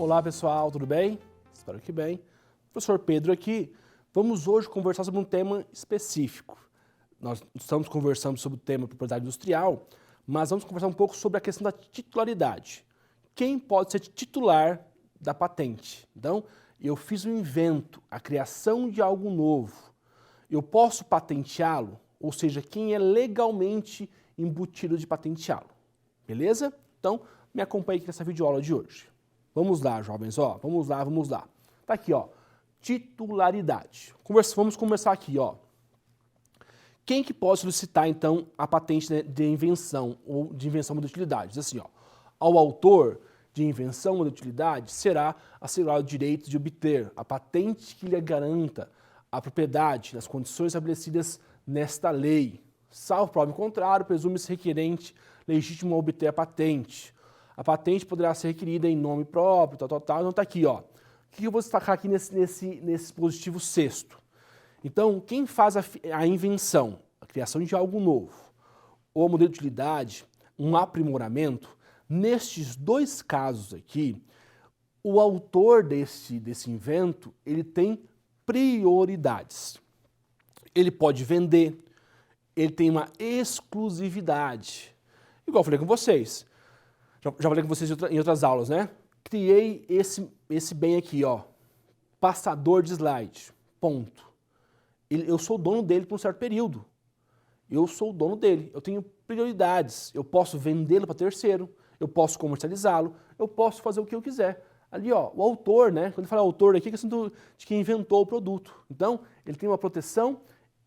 Olá pessoal, tudo bem? Espero que bem. Professor Pedro aqui. Vamos hoje conversar sobre um tema específico. Nós estamos conversando sobre o tema propriedade industrial, mas vamos conversar um pouco sobre a questão da titularidade. Quem pode ser titular da patente? Então, eu fiz um invento, a criação de algo novo. Eu posso patenteá-lo? Ou seja, quem é legalmente embutido de patenteá-lo? Beleza? Então, me acompanhe aqui nessa videoaula de hoje. Vamos lá, jovens, ó. Vamos lá. Tá aqui, ó. Titularidade. Vamos começar aqui, ó. Quem que pode solicitar, então, a patente, né, de invenção ou de invenção de utilidade? Diz assim, ó. Ao autor de invenção ou de utilidade será assegurado o direito de obter a patente que lhe garanta a propriedade nas condições estabelecidas nesta lei. Salvo prova em contrário, presume-se requerente legítimo a obter a patente. A patente poderá ser requerida em nome próprio, tal. Então tá aqui, ó. O que eu vou destacar aqui nesse dispositivo sexto? Então, quem faz a invenção, a criação de algo novo, ou modelo de utilidade, um aprimoramento, nestes dois casos aqui, o autor desse invento, ele tem prioridades. Ele pode vender, ele tem uma exclusividade. Igual eu falei com vocês. Já falei com vocês em outras aulas, né? Criei esse bem aqui, ó. Passador de slide. Ponto. Eu sou o dono dele por um certo período. Eu sou o dono dele. Eu tenho prioridades. Eu posso vendê-lo para terceiro. Eu posso comercializá-lo. Eu posso fazer o que eu quiser. Ali, ó, o autor, né? Quando ele fala autor aqui, é questão de quem inventou o produto. Então, ele tem uma proteção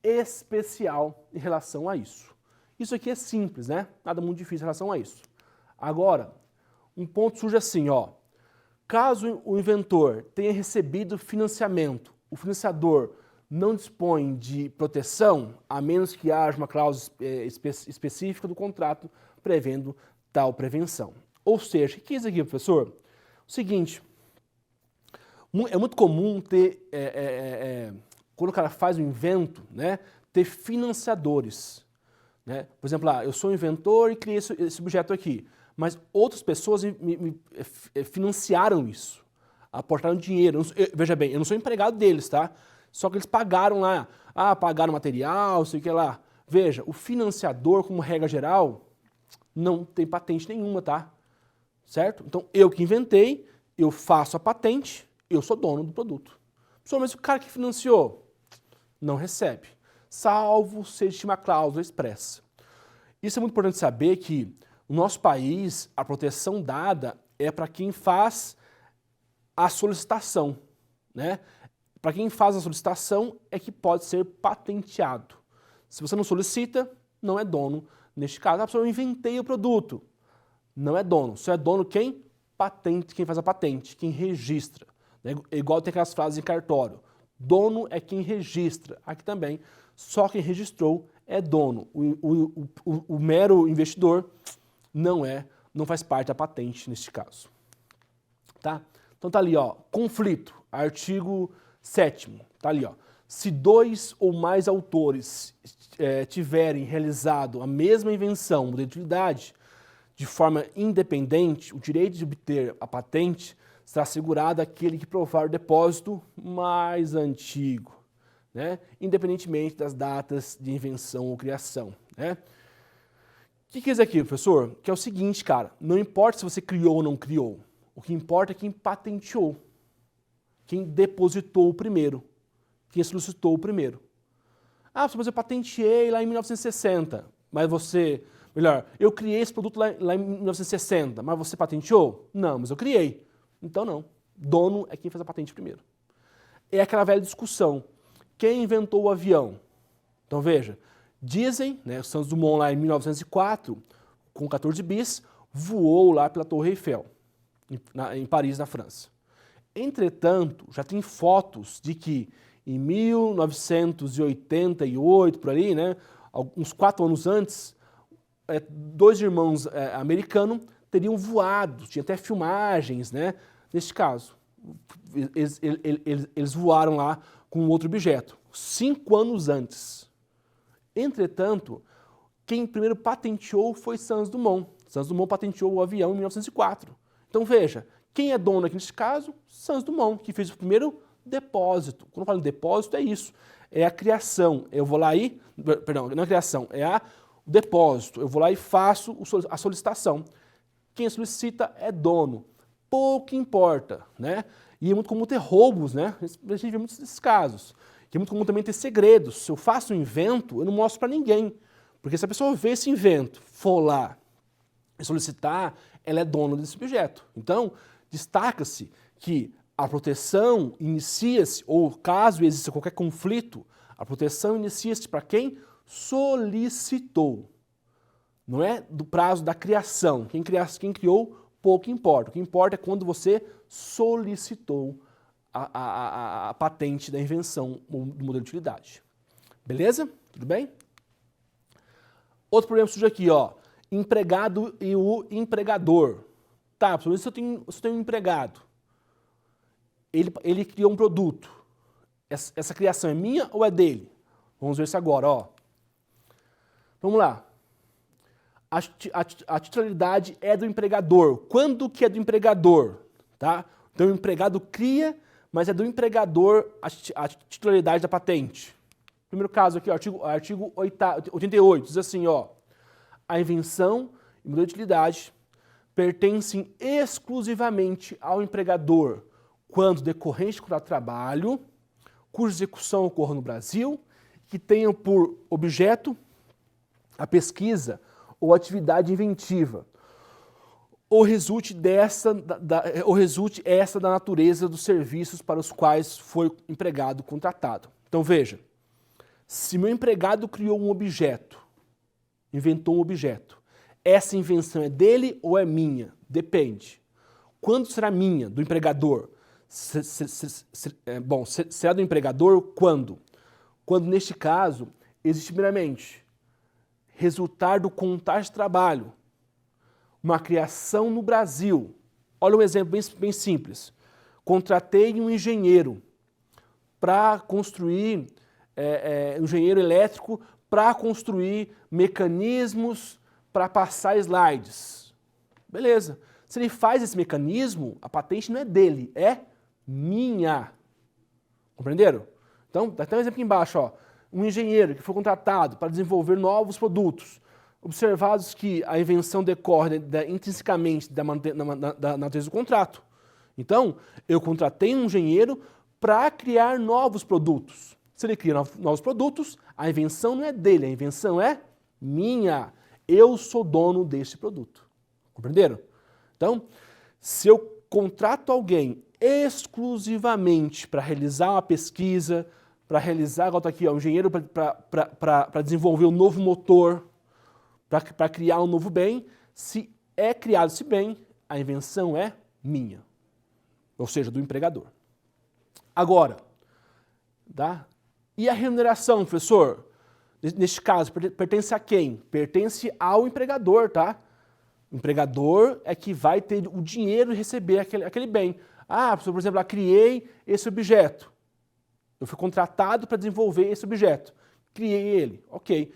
especial em relação a isso. Isso aqui é simples, né? Nada muito difícil em relação a isso. Agora, um ponto surge assim, ó. Caso o inventor tenha recebido financiamento, o financiador não dispõe de proteção, a menos que haja uma cláusula específica do contrato prevendo tal prevenção. Ou seja, o que é isso aqui, professor? O seguinte, é muito comum ter, quando o cara faz um invento, né, ter financiadores. Né? Por exemplo, eu sou um inventor e criei esse objeto aqui. Mas outras pessoas me financiaram isso, aportaram dinheiro. Veja bem, eu não sou empregado deles, tá? Só que eles pagaram lá, pagaram material, sei o que lá. Veja, o financiador, como regra geral, não tem patente nenhuma, tá? Certo? Então, eu que inventei, eu faço a patente, eu sou dono do produto. Só mas o cara que financiou não recebe, salvo se existe uma cláusula expressa. Isso é muito importante saber que no nosso país, a proteção dada é para quem faz a solicitação, né? Para quem faz a solicitação é que pode ser patenteado. Se você não solicita, não é dono. Neste caso, eu inventei o produto. Não é dono. Só é dono quem? Patente, quem faz a patente, quem registra. Né? Igual tem aquelas frases em cartório. Dono é quem registra. Aqui também, só quem registrou é dono. O mero investidor não faz parte da patente neste caso. Tá? Então tá ali, ó, conflito, artigo 7º, tá ali, ó. Se dois ou mais autores tiverem realizado a mesma invenção ou utilidade de forma independente, o direito de obter a patente será assegurado àquele que provar o depósito mais antigo, né? Independentemente das datas de invenção ou criação, né? O que quer dizer aqui, professor? Que é o seguinte, cara, não importa se você criou ou não criou, o que importa é quem patenteou, quem depositou o primeiro, quem solicitou o primeiro. Mas eu patenteei lá em 1960, mas eu criei esse produto lá em 1960, mas você patenteou? Não, mas eu criei. Então não, dono é quem faz a patente primeiro. É aquela velha discussão, quem inventou o avião? Então veja, dizem, né, o Santos Dumont lá em 1904, com 14 bis, voou lá pela Torre Eiffel, em Paris, na França. Entretanto, já tem fotos de que em 1988, por ali, né, uns 4 anos antes, dois irmãos americanos teriam voado, tinha até filmagens, né, neste caso. Eles voaram lá com outro objeto, 5 anos antes. Entretanto, quem primeiro patenteou foi Santos Dumont. Santos Dumont patenteou o avião em 1904. Então veja, Quem é dono aqui nesse caso? Santos Dumont, que fez o primeiro depósito. Quando eu falo em depósito, é isso. É a criação. Eu vou lá e... Perdão, não é a criação, é o depósito. Eu vou lá e faço a solicitação. Quem solicita é dono. Pouco importa, né? E é muito comum ter roubos, né? A gente vê muitos desses casos. E é muito comum também ter segredos. Se eu faço um invento, eu não mostro para ninguém. Porque se a pessoa vê esse invento, for lá e solicitar, ela é dona desse objeto. Então, destaca-se que a proteção inicia-se, ou caso exista qualquer conflito, a proteção inicia-se para quem solicitou. Não é do prazo da criação. Quem criou, pouco importa. O que importa é quando você solicitou a patente da invenção do modelo de utilidade. Beleza? Tudo bem? Outro problema surge aqui, ó. Empregado e o empregador. Tá, se eu tenho um empregado, ele criou um produto. Essa criação é minha ou é dele? Vamos ver isso agora, ó. Vamos lá. A titularidade é do empregador. Quando que é do empregador? Tá? Então o empregado cria, mas é do empregador a titularidade da patente. Primeiro caso aqui, ó, artigo 88, diz assim, ó. A invenção e modelo de utilidade pertencem exclusivamente ao empregador quando decorrente do contrato de trabalho, cuja execução ocorra no Brasil, que tenham por objeto a pesquisa ou atividade inventiva, ou resulte essa da natureza dos serviços para os quais foi empregado contratado. Então veja, se meu empregado criou um objeto, inventou um objeto, essa invenção é dele ou é minha? Depende. Quando será minha, do empregador? Será do empregador quando? Quando, neste caso, existe meramente resultar do contrato de trabalho, uma criação no Brasil. Olha um exemplo bem simples. Contratei um engenheiro para construir, um engenheiro elétrico para construir mecanismos para passar slides. Beleza. Se ele faz esse mecanismo, a patente não é dele, é minha. Compreenderam? Então, dá até um exemplo aqui embaixo, ó. Um engenheiro que foi contratado para desenvolver novos produtos, observados que a invenção decorre intrinsecamente da natureza do contrato. Então, eu contratei um engenheiro para criar novos produtos. Se ele cria novos produtos, a invenção não é dele, a invenção é minha. Eu sou dono desse produto. Compreenderam? Então, se eu contrato alguém exclusivamente para realizar uma pesquisa, para realizar, igual está aqui, ó, um engenheiro para desenvolver um novo motor, para criar um novo bem, se é criado esse bem, a invenção é minha, ou seja, do empregador. Agora, tá? E a remuneração, professor? Neste caso, pertence a quem? Pertence ao empregador, tá? O empregador é que vai ter o dinheiro de receber aquele bem. Ah, por exemplo, eu criei esse objeto. Eu fui contratado para desenvolver esse objeto. Criei ele, ok.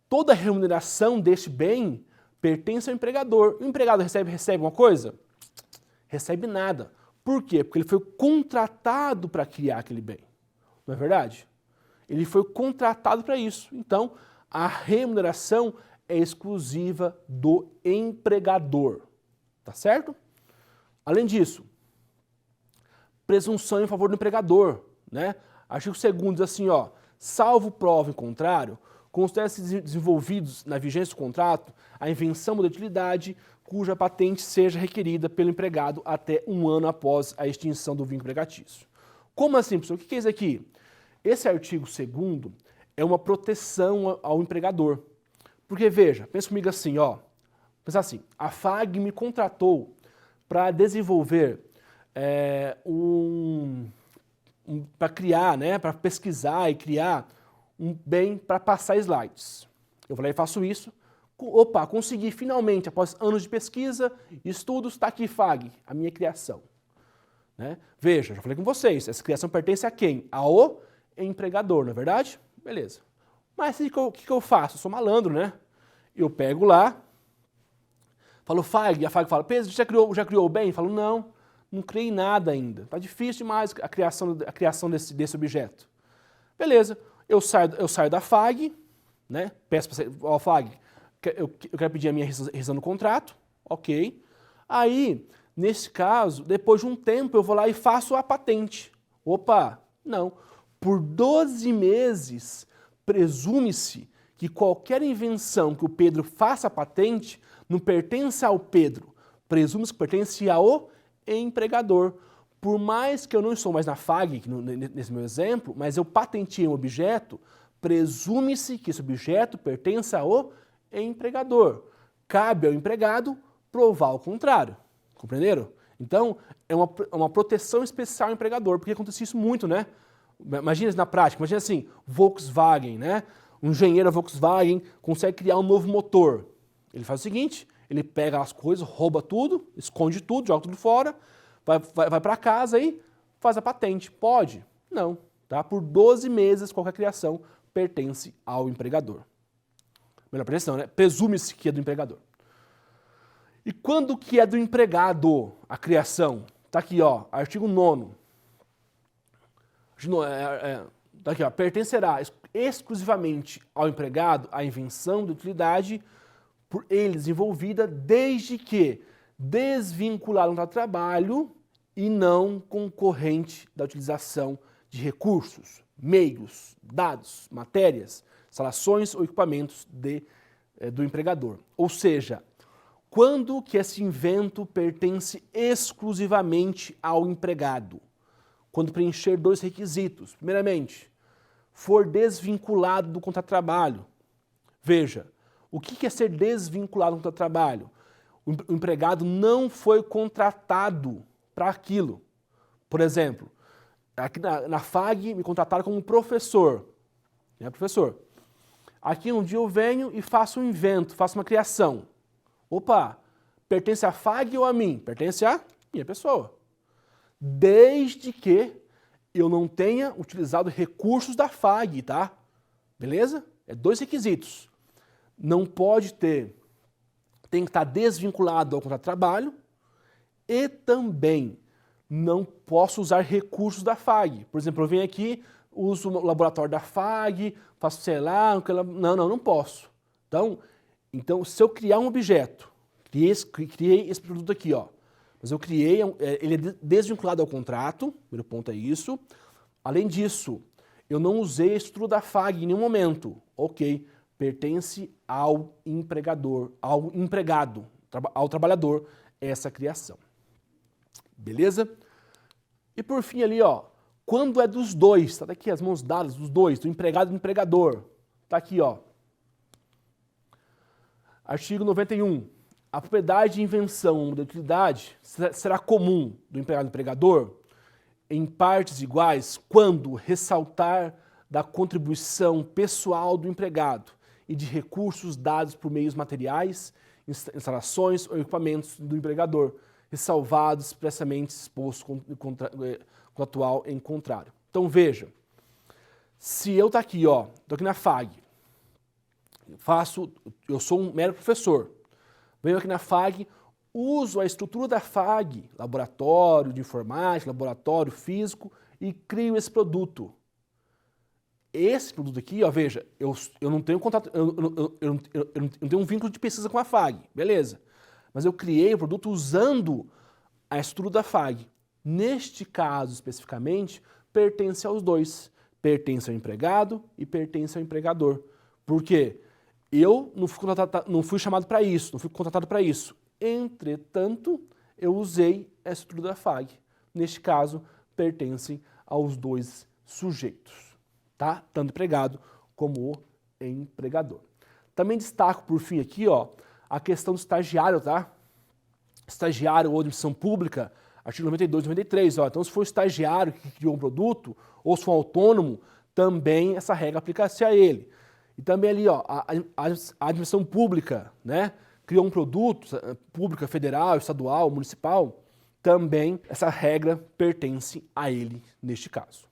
Toda a remuneração deste bem pertence ao empregador. O empregado recebe alguma coisa? Recebe nada. Por quê? Porque ele foi contratado para criar aquele bem. Não é verdade? Ele foi contratado para isso. Então, a remuneração é exclusiva do empregador. Tá certo? Além disso, presunção em favor do empregador, né? Artigo 2º diz assim, ó, salvo prova em contrário, considera-se desenvolvidos na vigência do contrato a invenção ou utilidade cuja patente seja requerida pelo empregado até 1 ano após a extinção do vínculo empregatício. Como assim, professor? O que é isso aqui? Esse artigo 2º é uma proteção ao empregador. Porque, veja, pensa comigo assim, ó. Pensa assim, a FAG me contratou para desenvolver para criar, né, para pesquisar e criar um bem para passar slides. Eu vou lá e faço isso. Opa, consegui finalmente, após anos de pesquisa e estudos, está aqui FAG, a minha criação. Né? Veja, já falei com vocês, essa criação pertence a quem? Ao empregador, não é verdade? Beleza. Mas o que eu faço? Eu sou malandro, né? Eu pego lá, falo FAG, a FAG fala, Pedro, já criou o bem? Eu falo, não, não criei nada ainda. Tá difícil demais a criação desse objeto. Beleza, eu saio da FAG, né? Peço para você, ó, FAG, eu quero pedir a minha rescisão do contrato, ok. Aí, nesse caso, depois de um tempo, eu vou lá e faço a patente. Opa, não. Por 12 meses, presume-se que qualquer invenção que o Pedro faça a patente não pertence ao Pedro, presume-se que pertence ao empregador. Por mais que eu não estou mais na FAG, nesse meu exemplo, mas eu patenteei um objeto, presume-se que esse objeto pertence ao empregador. Cabe ao empregado provar o contrário. Compreenderam? Então, é uma proteção especial ao empregador, porque acontece isso muito, né? Imagina na prática, imagina assim, Volkswagen, né? Um engenheiro da Volkswagen consegue criar um novo motor. Ele faz o seguinte, ele pega as coisas, rouba tudo, esconde tudo, joga tudo fora, vai para casa e faz a patente. Pode? Não. Tá? Por 12 meses, qualquer criação pertence ao empregador. Melhor precisão, né? Presume-se que é do empregador. E quando que é do empregado a criação? Tá aqui, ó, artigo 9º. Tá aqui, ó, pertencerá exclusivamente ao empregado a invenção de utilidade por ele desenvolvida, desde que desvinculado do trabalho e não concorrente da utilização de recursos, meios, dados, matérias, instalações ou equipamentos do empregador. Ou seja, quando que esse invento pertence exclusivamente ao empregado? Quando preencher 2 requisitos. Primeiramente, for desvinculado do contrato de trabalho. Veja, o que é ser desvinculado do contrato de trabalho? O empregado não foi contratado para aquilo. Por exemplo, aqui na FAG me contrataram como professor. Né, professor? Aqui um dia eu venho e faço um invento, faço uma criação. Opa, pertence à FAG ou a mim? Pertence à minha pessoa. Desde que eu não tenha utilizado recursos da FAG, tá? Beleza? É 2 requisitos. Não pode tem que estar desvinculado ao contrato de trabalho e também não posso usar recursos da FAG. Por exemplo, eu venho aqui, uso o laboratório da FAG, faço, sei lá, não posso. Então, se eu criar um objeto, criei esse produto aqui, ó, mas eu criei, ele é desvinculado ao contrato, o primeiro ponto é isso. Além disso, eu não usei a estrutura da FAG em nenhum momento. Ok, pertence ao empregador, ao empregado, ao trabalhador, essa criação. Beleza? E por fim ali, ó, quando é dos dois, tá aqui as mãos dadas dos dois, do empregado e do empregador. Tá aqui, ó. Artigo 91. A propriedade de invenção ou de utilidade será comum do empregado e do empregador em partes iguais quando ressaltar da contribuição pessoal do empregado e de recursos dados por meios materiais, instalações ou equipamentos do empregador, ressalvados expressamente expostos contratual em contrário. Então veja, se eu estou aqui, ó, estou aqui na FAG, eu sou um mero professor, venho aqui na FAG, uso a estrutura da FAG, laboratório de informática, laboratório físico, e crio esse produto. Esse produto aqui, ó, veja, eu não tenho contato, eu não tenho um vínculo de pesquisa com a FAG, beleza. Mas eu criei o produto usando a estrutura da FAG. Neste caso, especificamente, pertence aos dois. Pertence ao empregado e pertence ao empregador. Por quê? Eu não fui chamado para isso, não fui contratado para isso. Entretanto, eu usei a estrutura da FAG. Neste caso, pertencem aos dois sujeitos, tá? Tanto o empregado como o empregador. Também destaco, por fim, aqui, ó, a questão do estagiário, tá? Estagiário ou admissão pública, artigo 92 e 93, ó. Então, se for o estagiário que criou um produto, ou se for um autônomo, também essa regra aplica-se a ele. E também ali, ó, a admissão pública, né? Criou um produto, pública, federal, estadual, municipal, também essa regra pertence a ele neste caso.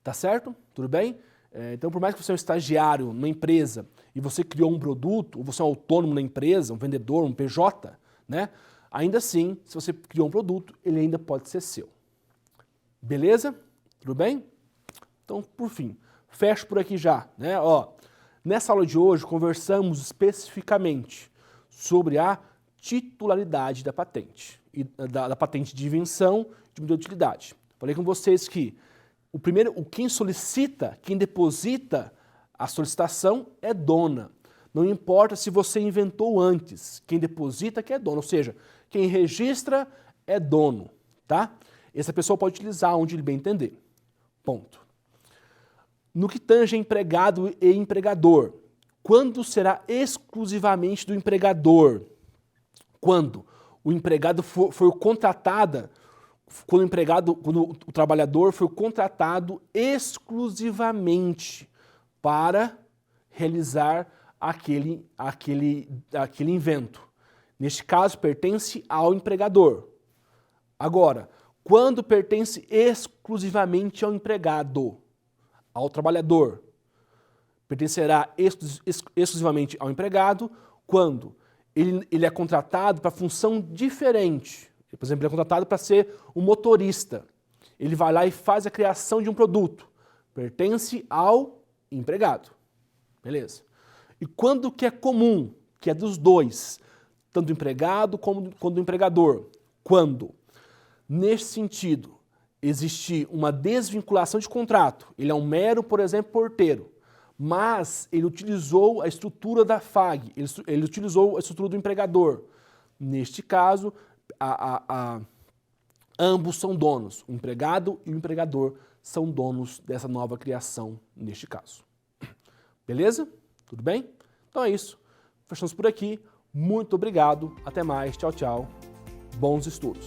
Tá certo? Tudo bem? Então, por mais que você é um estagiário numa empresa e você criou um produto, ou você é um autônomo na empresa, um vendedor, um PJ, né? ainda assim, se você criou um produto, ele ainda pode ser seu. Beleza? Tudo bem? Então, por fim, fecho por aqui já, né? Ó, nessa aula de hoje, conversamos especificamente sobre a titularidade da patente, e da patente de invenção de medida de utilidade. Falei com vocês que quem solicita, quem deposita a solicitação é dona. Não importa se você inventou antes, quem deposita que é dono, ou seja, quem registra é dono, tá? Essa pessoa pode utilizar onde ele bem entender. Ponto. No que tange empregado e empregador, quando será exclusivamente do empregador? Quando o empregado foi contratado, quando o trabalhador foi contratado exclusivamente para realizar aquele invento. Neste caso, pertence ao empregador. Agora, quando pertence exclusivamente ao empregado, ao trabalhador, pertencerá exclusivamente ao empregado quando ele é contratado para função diferente. Por exemplo, ele é contratado para ser um motorista. Ele vai lá e faz a criação de um produto. Pertence ao empregado. Beleza. E quando que é comum, que é dos dois, tanto do empregado como do empregador? Quando, nesse sentido, existir uma desvinculação de contrato, ele é um mero, por exemplo, porteiro, mas ele utilizou a estrutura da FAG, ele utilizou a estrutura do empregador. Neste caso, ambos são donos, o empregado e o empregador são donos dessa nova criação, neste caso. Beleza? Tudo bem? Então é isso. Fechamos por aqui. Muito obrigado. Até mais. Tchau, tchau. Bons estudos.